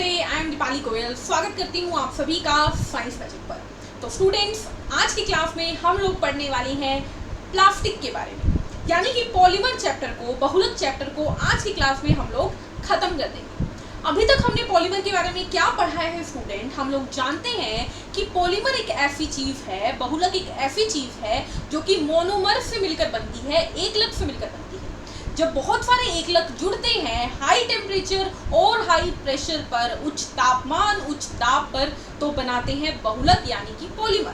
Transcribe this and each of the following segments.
नमस्ते, I am Deepali Goyal. स्वागत करती हूँ आप सभी का साइंस मैजिक पर। तो स्टूडेंट्स, आज की क्लास में हम लोग पढ़ने वाले हैं प्लास्टिक के बारे में, यानी कि पॉलीमर चैप्टर को, बहुलक चैप्टर को आज की क्लास में हम लोग खत्म कर देंगे। अभी तक हमने पॉलीमर के बारे में क्या पढ़ा है स्टूडेंट? हम लोग जानते हैं कि पॉलीमर एक ऐसी चीज है, बहुलक एक ऐसी चीज है जो कि मोनोमर से मिलकर बनती है, एकलक से मिलकर बनती है। जब बहुत सारे एकलक जुड़ते हैं हाई टेम्परेचर और हाई प्रेशर पर, उच्च तापमान, उच्च दाब पर, तो बनाते हैं बहुलक यानी कि पॉलीमर।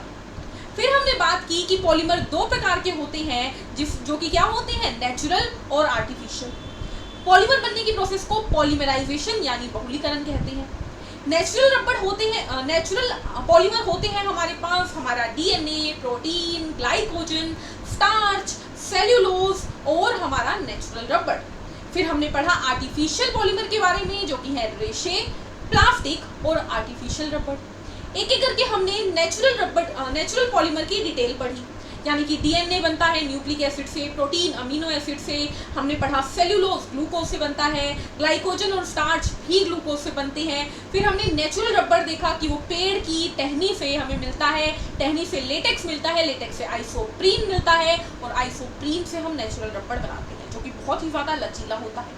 फिर हमने बात की कि पॉलीमर दो प्रकार के होते हैं, जो कि क्या होते हैं? नेचुरल और आर्टिफिशियल। पॉलीमर बनने की प्रोसेस को पॉलीमराइजेशन यानी बहुलीकरण कहते हैं। नेचुरल रबड़ होते हैं, नेचुरल पॉलीमर होते हैं हमारे पास हमारा DNA, protein, glycogen, starch, cellulose और हमारा नेचुरल रबड़। फिर हमने पढ़ा आर्टिफिशियल पॉलीमर के बारे में, जो कि है रेशे, प्लास्टिक और आर्टिफिशियल रबड़। एक एक करके हमने नेचुरल पॉलीमर की डिटेल पढ़ी, यानी कि डीएनए बनता है न्यूक्लिक एसिड से, प्रोटीन अमीनो एसिड से। हमने पढ़ा सेल्यूलोज ग्लूकोज से बनता है, ग्लाइकोजन और स्टार्च भी ग्लूकोज से बनते हैं। फिर हमने नेचुरल रबड़ देखा कि वो पेड़ की टहनी से हमें मिलता है, टहनी से लेटेक्स मिलता है, लेटेक्स से आइसोप्रीन मिलता है और आइसोप्रीन से हम नेचुरल रबड़ बनाते हैं, जो कि बहुत ही ज़्यादा लचीला होता है।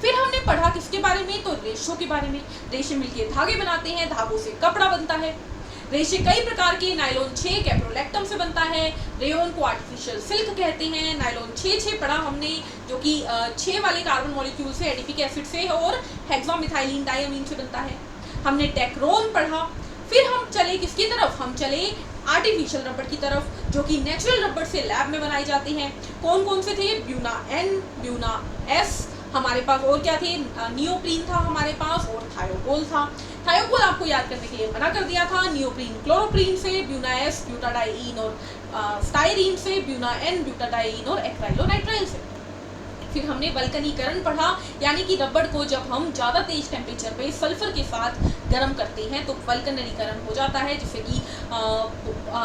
फिर हमने पढ़ा किसके बारे में? तो रेशों के बारे में। रेशे मिलकर धागे बनाते हैं, धागों से कपड़ा बनता है। रेशे कई प्रकार के, नायलॉन 6 कैप्रोलैक्टम से बनता है, रेयोन को आर्टिफिशियल सिल्क कहते हैं। नायलॉन 6 पढ़ा हमने, जो कि 6 वाले कार्बन मॉलिक्यूल से, एडिपिक एसिड से और हेक्सामिथाइलिन डायमीन से बनता है। हमने डेक्रोन पढ़ा। फिर हम चले किसकी तरफ? हम चले आर्टिफिशियल रबड़ की तरफ, जो कि नेचुरल रबड़ से लैब में बनाए जाते हैं। कौन कौन से थे? ब्यूना N, ब्यूना S हमारे पास, और क्या थे? नियोप्रीन था हमारे पास और थायोकोल था। थायोकोल आपको याद करने के लिए मना कर दिया था। नियोप्रीन क्लोरोप्रीन से, ब्यूना S ब्यूटाडाइईन और स्टाइरीन से, ब्यूना N ब्यूटाडाइईन और एक्राइलोनाइट्राइल से। फिर हमने वल्कनीकरण पढ़ा, यानी कि रबड़ को जब हम ज़्यादा तेज टेम्परेचर पे सल्फर के साथ गर्म करते हैं तो वल्कनीकरण हो जाता है, जिससे कि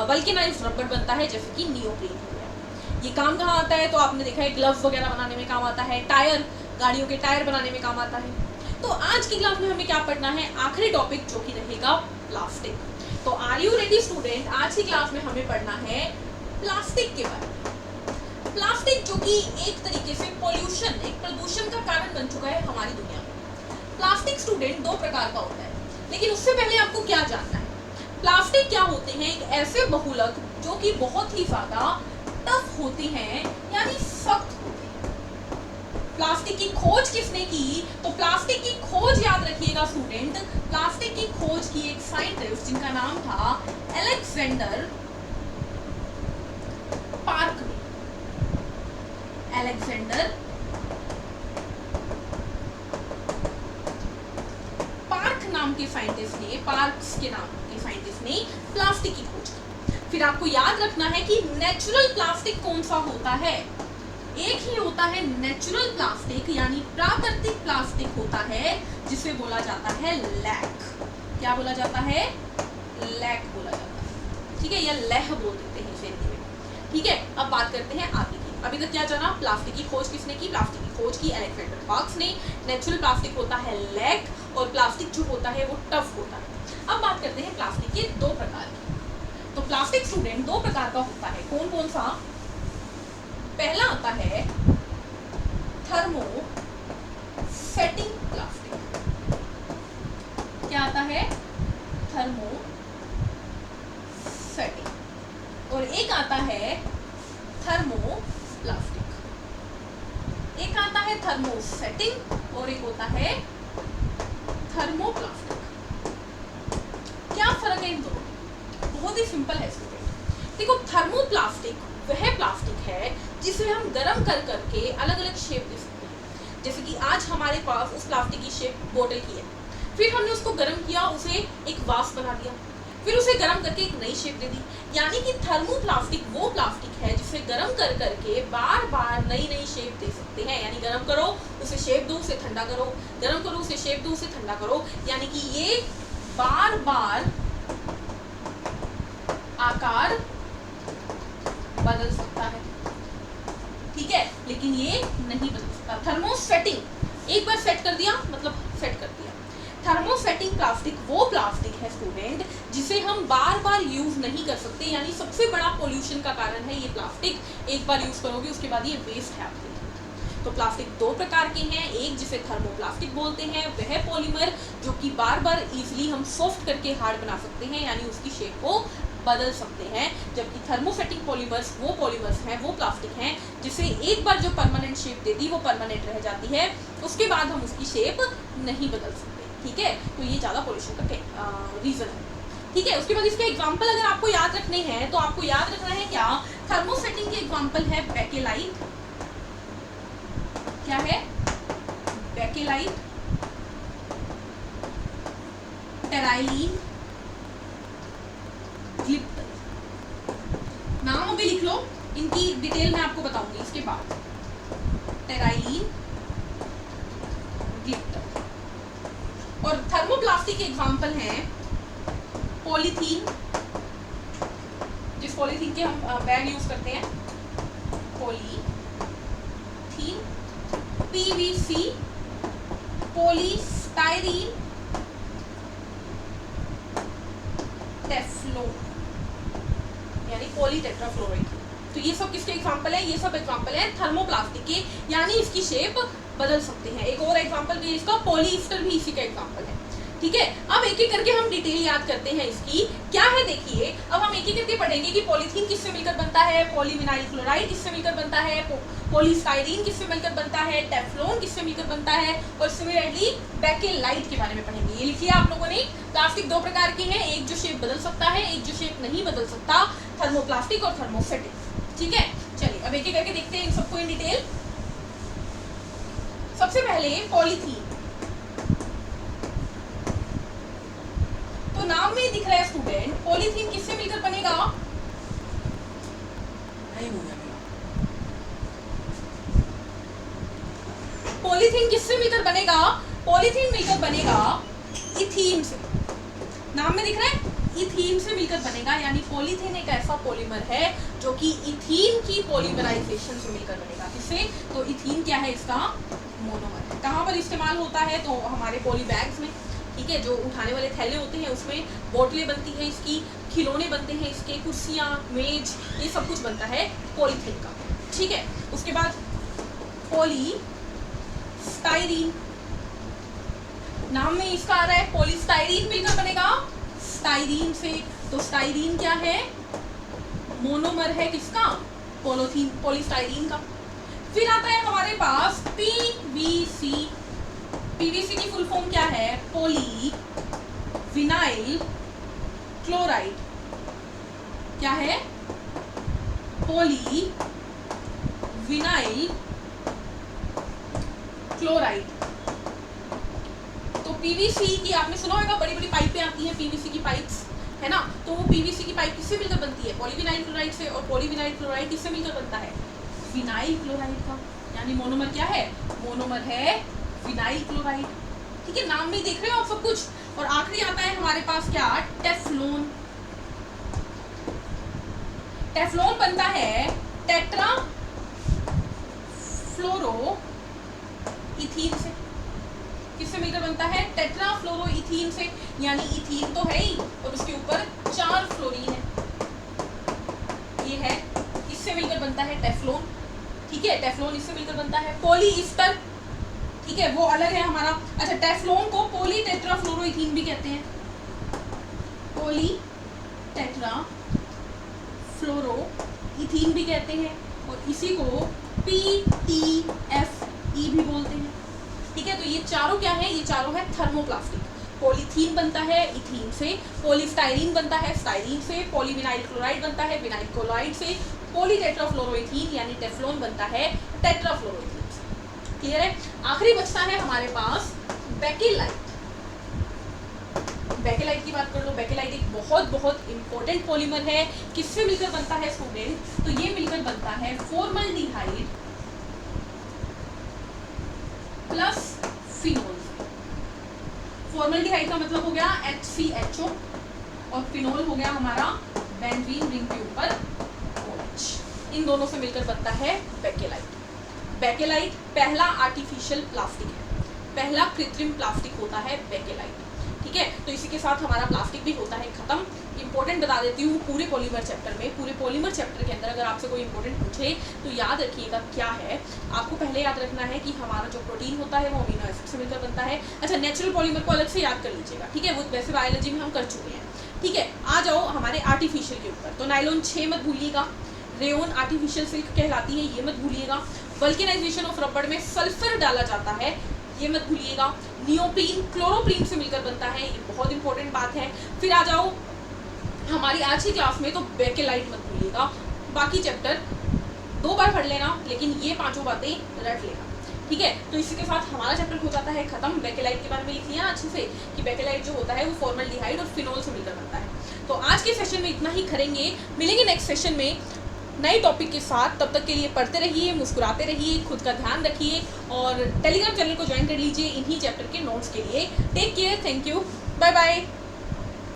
वल्केनाइज्ड रबड़ बनता है, जैसे कि नियोप्रीन हो गया। ये काम कहाँ आता है? तो आपने देखा है ग्लव्स वगैरह बनाने में काम आता है, टायर, गाड़ियों के टायर बनाने में काम आता है। तो आज की क्लास में हमें क्या पढ़ना है? आखिरी टॉपिक, जो कि रहेगा प्लास्टिक। तो आर यू रेडी स्टूडेंट? आज की क्लास में हमें पढ़ना है प्लास्टिक के बारे में। प्लास्टिक जो कि एक तरीके से पॉल्यूशन, एक प्रदूषण का कारण बन चुका है हमारी दुनिया में। प्लास्टिक स्टूडेंट दो प्रकार का होता है, लेकिन उससे पहले आपको क्या जानना है? प्लास्टिक क्या होते हैं? एक ऐसे बहुलक जो कि बहुत ही ज्यादा टफ होते हैं, यानी सख्त होते हैं। प्लास्टिक की खोज किसने की? तो प्लास्टिक की खोज याद रखिएगा स्टूडेंट, प्लास्टिक की खोज की एक साइंटिस्ट जिनका नाम था अलेक्जेंडर पार्क। अलेक्जेंडर पार्क नाम के साइंटिस्ट ने, पार्क्स के नाम के साइंटिस्ट ने प्लास्टिक की खोज की। फिर आपको याद रखना है कि नेचुरल प्लास्टिक कौन सा होता है? एक ही होता है नेचुरल प्लास्टिक, यानी प्राकृतिक प्लास्टिक होता है, जिसे बोला जाता है लैक। क्या बोला जाता है? लैक बोला जाता है, ठीक है, या लैह बोल देते हैं हिंदी में, ठीक है। अब बात करते हैं आगे की। अभी तक क्या जाना? प्लास्टिक की खोज किसने की? प्लास्टिक की खोज की अलेक्जेंडर पार्क्स ने। नेचुरल प्लास्टिक होता है लैक और प्लास्टिक जो होता है वो टफ होता है। अब बात करते हैं प्लास्टिक के दो प्रकार की। तो प्लास्टिक स्टूडेंट दो प्रकार का होता है। कौन कौन सा? पहला आता है थर्मो सेटिंग प्लास्टिक। क्या आता है? Thermo setting. और एक आता है थर्मो प्लास्टिक। एक आता है थर्मो सेटिंग और एक होता है थर्मो प्लास्टिक। क्या फर्क है इन दोनों? बहुत ही सिंपल है स्टूडेंट। देखो, थर्मो प्लास्टिक वह प्लास्टिक है जिसे हम गर्म कर करके अलग अलग शेप दे सकते हैं। जैसे कि आज हमारे पास उस प्लास्टिक की शेप बोतल की है, फिर हमने उसको गर्म किया, उसे एक वास बना दिया, फिर उसे गर्म करके एक नई शेप दे दी। यानी कि थर्मो प्लास्टिक वो प्लास्टिक है जिसे गर्म कर करके बार बार नई नई शेप दे सकते हैं। यानी गर्म करो, उसे शेप दो, उसे ठंडा करो, गर्म करो, उसे शेप दो, उसे ठंडा करो। यानी कि ये बार बार आकार बदल सकता है, ठीक है, लेकिन ये नहीं बदल सकता। थर्मो सेटिंग, एक बार सेट कर दिया मतलब सेट कर दिया। थर्मोसेटिंग प्लास्टिक वो प्लास्टिक है स्टूडेंट जिसे हम बार बार यूज नहीं कर सकते, यानी सबसे बड़ा पोल्यूशन का कारण है ये प्लास्टिक। एक बार यूज करोगे उसके बाद ये वेस्ट है आपके लिए। तो प्लास्टिक दो प्रकार के हैं, एक जिसे थर्मोप्लास्टिक बोलते हैं वह पॉलीमर जो कि बार बार इजीली हम सॉफ्ट करके हार्ड बना सकते हैं, यानी उसकी शेप को बदल सकते हैं, जबकि थर्मोसेटिंग पॉलीमर्स वो पॉलीमर्स हैं, वो प्लास्टिक हैं जिसे एक बार जो परमानेंट शेप दे दी वो परमानेंट रह जाती है, उसके बाद हम उसकी शेप नहीं बदल सकते। ठीक है, तो ये ज़्यादा पॉल्यूशन का रीज़न है। ठीक है, उसके बाद इसके एग्जाम्पल अगर आपको याद रखने हैं तो आपको याद रखना है क्या, थर्मोसेटिंग के एग्जाम्पल है बेकेलाइट, क्या है बेकेलाइट, टेराइलिन, ग्लिप्टर। नाम अभी लिख लो, इनकी डिटेल मैं आपको बताऊंगी इसके बाद। टेराइलिन, ग्लिप्टर। और थर्मोप्लास्टिक के एग्जाम्पल हैं पॉलीथीन, जिस पॉलीथीन के हम बैग यूज करते हैं, पॉलीथीन, पीवीसी, पॉलीस्टाइरीन, टेफ्लोन यानी पॉलीटेट्राफ्लोराइड। तो ये सब किसके एग्जाम्पल है, ये सब एग्जाम्पल है थर्मोप्लास्टिक के, यानी इसकी शेप बदल सकते हैं। एक और एग्जाम्पल भी इसका पॉलीस्टर भी इसी का एग्जाम्पल है। ठीक है, अब एक एक करके हम डिटेल याद करते हैं इसकी क्या है। देखिए अब हम एक एक करके पढ़ेंगे कि पॉलीथीन किससे मिलकर बनता है, पॉलीविनाइल क्लोराइड किससे मिलकर बनता है, पॉलीस्टाइरीन किससे मिलकर बनता है, टेफ्लॉन किससे मिलकर बनता है, और सिमिलरली बेकेलाइट के बारे में पढ़ेंगे। ये लिखिए आप लोगों ने, प्लास्टिक दो प्रकार के हैं, एक जो शेप बदल सकता है, एक जो शेप नहीं बदल सकता, थर्मोप्लास्टिक और थर्मोसेटिक। ठीक है, चलिए अब एक एक करके देखते हैं इन सबको इन डिटेल। सबसे पहले पॉलीथीन, तो नाम में दिख रहा है स्टूडेंट, पॉलीथीन किससे मिलकर बनेगा, पॉलीथीन किससे मिलकर बनेगा, पॉलीथीन मिलकर बनेगा इथीन से। नाम में दिख रहा है इथीन से मिलकर बनेगा, यानी पॉलीथीन एक ऐसा पॉलीमर है जो कि इथीन की पॉलीमराइजेशन से मिलकर बनेगा। किससे, तो इथीन क्या है, इसका मोनोमर है। कहाँ पर इस्तेमाल होता है, तो हमारे पॉली बैग्स में। ठीक है, जो उठाने वाले थैले होते हैं उसमें बोतलें बनती हैं इसकी, खिलौने बनते हैं इसके, कुर्सियाँ, मेज, ये सब कुछ बनता है पॉलीथीन का। ठीक है, उसके बाद पॉलीस्टाइरीन, नाम में इसका आ रहा है पॉलीस्टाइरीन मिलकर बनेगा स्टाइरीन से। तो स्टाइरीन क्या है, मोनोमर है किसका, पॉलीस्टाइरीन का। फिर आता है हमारे पास पीवीसी, पीवीसी की फुल फॉर्म क्या है, पॉली विनाइल क्लोराइड, क्या है, पॉली विनाइल क्लोराइड। तो पीवीसी की आपने सुना होगा, बड़ी बड़ी पाइपें आती हैं पीवीसी की पाइप्स, है ना, तो वो पीवीसी की पाइप किससे मिलकर बनती है, पॉलीविनाइल क्लोराइड से। और पॉलीविनाइल क्लोराइड किससे मिलकर बनता है, विनाइल क्लोराइड का, यानी मोनोमर क्या है, मोनोमर है विनाइल क्लोराइड। ठीक है, नाम में देख रहे हो आप सब कुछ। और आखिरी आता है हमारे पास क्या, टेफ्लॉन। टेफ्लॉन बनता है टेट्रा फ्लोरो इथीन से। किससे मिलकर बनता है, टेट्रा फ्लोरो इथीन से, यानी इथीन तो है ही और उसके ऊपर 4 फ्लोरीन है, ये है, इससे मिलकर बनता है टेफ्लॉन। ठीक है, टेफ्लॉन इससे मिलकर बनता है पॉलीइस्टर। ठीक है, वो अलग है हमारा। अच्छा, टेफ्लॉन को पॉली टेट्रा फ्लोरोइथीन भी कहते हैं, पॉली टेट्रा फ्लोरोइथीन भी कहते हैं, और इसी को PTFE भी बोलते हैं। ठीक है, तो ये चारों क्या है, ये चारों है थर्मोप्लास्टिक। पॉलीथीन बनता है इथीन से, पॉलीस्टाइरीन बनता है स्टाइरीन से, पॉलीविनाइल क्लोराइड बनता है विनाइल क्लोराइड से, पॉलीटेट्राफ्लोरोइथीन यानी टेफ्लॉन बनता है टेट्राफ्लोरोइथीन से। क्लियर है। आखिरी बचता है हमारे पास बेकेलाइट। बेकेलाइट की बात कर लो, बेकेलाइट एक बहुत बहुत इंपॉर्टेंट पॉलीमर है। किससे मिलकर बनता है स्टूडेंट, तो ये मिलकर बनता है फॉर्मल्डिहाइड प्लस फिनोल। फॉर्मल्डिहाइड का मतलब हो गया HCHO और फिनोल हो गया हमारा बेंजीन रिंग के ऊपर OH। इन दोनों से मिलकर बनता है बेकेलाइट। बेकेलाइट पहला आर्टिफिशियल प्लास्टिक है। पहला कृत्रिम प्लास्टिक होता है बेकेलाइट। ठीक है, तो इसी के साथ हमारा प्लास्टिक भी होता है खत्म। इंपॉर्टेंट बता देती हूँ पूरे पॉलीमर चैप्टर में, पूरे पॉलीमर चैप्टर के अंदर अगर आपसे कोई इंपॉर्टेंट पूछे तो याद रखिएगा क्या है। आपको पहले याद रखना है कि हमारा जो प्रोटीन होता है वो अमीनो एसिड से मिलकर बनता है। अच्छा, नेचुरल पॉलीमर को अलग से याद कर लीजिएगा, ठीक है, वो वैसे बायोलॉजी में हम कर चुके हैं। ठीक है, आ जाओ हमारे आर्टिफिशियल के ऊपर। तो नायलॉन 6 मत भूलिएगा, रेयोन आर्टिफिशियल सिल्क कहलाती है, ये मत भूलिएगा। वल्केनाइजेशन ऑफ रबड़ में सल्फर डाला जाता है, ये मत भूलिएगा। नियोप्रीन क्लोरोप्रीन से मिलकर बनता है, ये बहुत इंपॉर्टेंट बात है। फिर आ जाओ हमारी आज की क्लास में, तो बेकेलाइट मत भूलिएगा। बाकी चैप्टर 2 बार पढ़ लेना, लेकिन ये 5 बातें रट लेना। ठीक है, तो इसी के साथ हमारा चैप्टर हो जाता है खत्म। बेकेलाइट के बारे में लिख लिया अच्छे से कि बेकेलाइट जो होता है वो फॉर्मल्डिहाइड और फिनोल से मिलकर बनता है। तो आज के सेशन में इतना ही करेंगे, मिलेंगे नेक्स्ट सेशन में नए टॉपिक के साथ। तब तक के लिए पढ़ते रहिए, मुस्कुराते रहिए, खुद का ध्यान रखिए और टेलीग्राम चैनल को ज्वाइन कर लीजिए इन्हीं चैप्टर के नोट्स के लिए। Take care, thank you, bye bye.